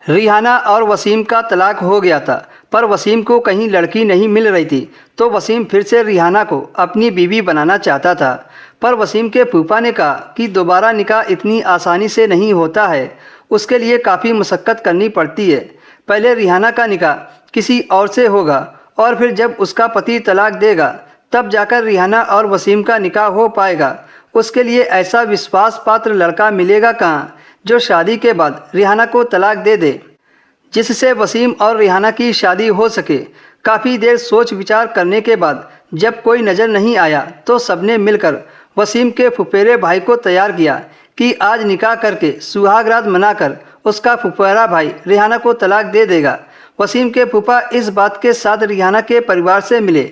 Rihanna और वसीम का तलाक हो गया था, पर वसीम को कहीं लड़की नहीं मिल रही थी, तो वसीम फिर से रिहाना को अपनी बीवी बनाना चाहता था। पर वसीम के फूफा ने कहा कि दोबारा निकाह इतनी आसानी से नहीं होता है, उसके लिए काफ़ी मशक्क़त करनी पड़ती है। पहले रिहाना का निकाह किसी और से होगा और फिर जब उसका पति तलाक देगा तब जाकर रिहाना और वसीम का निकाह हो पाएगा। उसके लिए ऐसा विश्वास पात्र लड़का मिलेगा कहाँ जो शादी के बाद रिहाना को तलाक दे दे, जिससे वसीम और रिहाना की शादी हो सके। काफ़ी देर सोच विचार करने के बाद जब कोई नज़र नहीं आया तो सबने मिलकर वसीम के फुफेरे भाई को तैयार किया कि आज निकाह करके सुहागरात मनाकर उसका फुफेरा भाई रिहाना को तलाक दे देगा। वसीम के फूफा इस बात के साथ रिहाना के परिवार से मिले,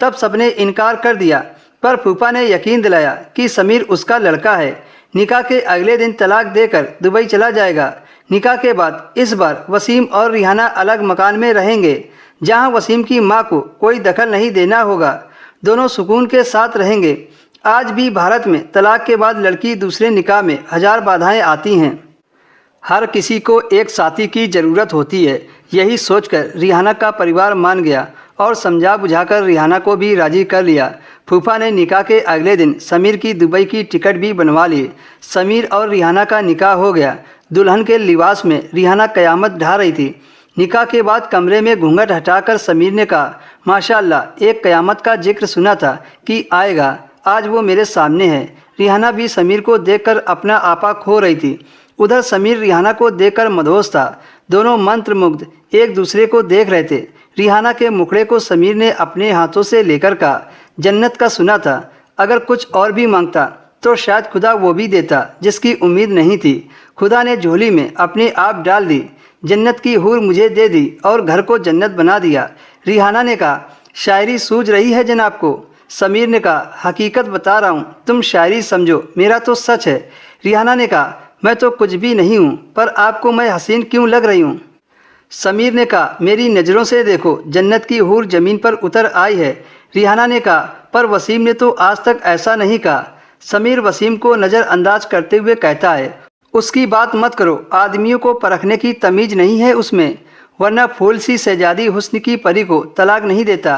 तब सबने इनकार कर दिया, पर फूफा ने यकीन दिलाया कि समीर उसका लड़का है। निकाह के अगले दिन तलाक देकर दुबई चला जाएगा। निकाह के बाद इस बार वसीम और रिहाना अलग मकान में रहेंगे, जहां वसीम की मां को कोई दखल नहीं देना होगा। दोनों सुकून के साथ रहेंगे। आज भी भारत में तलाक के बाद लड़की दूसरे निकाह में हजार बाधाएं आती हैं। हर किसी को एक साथी की ज़रूरत होती है। यही सोचकर रिहाना का परिवार मान गया और समझा बुझाकर रिहाना को भी राजी कर लिया। फूफा ने निकाह के अगले दिन समीर की दुबई की टिकट भी बनवा ली। समीर और रिहाना का निकाह हो गया। दुल्हन के लिबास में रिहाना क़यामत ढा रही थी। निकाह के बाद कमरे में घूंघट हटाकर समीर ने कहा, माशाअल्लाह, एक क़यामत का जिक्र सुना था कि आएगा, आज वो मेरे सामने है। रिहाना भी समीर को देखकर अपना आपा खो रही थी। उधर समीर रिहाना को देखकर मदहोश था। दोनों मंत्रमुग्ध एक दूसरे को देख रहे थे। रिहाना के मुखड़े को समीर ने अपने हाथों से लेकर कहा, जन्नत का सुना था, अगर कुछ और भी मांगता तो शायद खुदा वो भी देता जिसकी उम्मीद नहीं थी। खुदा ने झोली में अपने आप डाल दी, जन्नत की हूर मुझे दे दी और घर को जन्नत बना दिया। रिहाना ने कहा, शायरी सूझ रही है जनाब को। समीर ने कहा, हकीकत बता रहा हूँ, तुम शायरी समझो, मेरा तो सच है। रिहाना ने कहा, मैं तो कुछ भी नहीं हूँ, पर आपको मैं हसीन क्यों लग रही हूँ? समीर ने कहा, मेरी नज़रों से देखो, जन्नत की हूर ज़मीन पर उतर आई है। रिहाना ने कहा, पर वसीम ने तो आज तक ऐसा नहीं कहा। समीर वसीम को नज़रअंदाज करते हुए कहता है, उसकी बात मत करो, आदमियों को परखने की तमीज़ नहीं है उसमें, वरना फूल सी शहजादी हुस्न की परी को तलाक नहीं देता।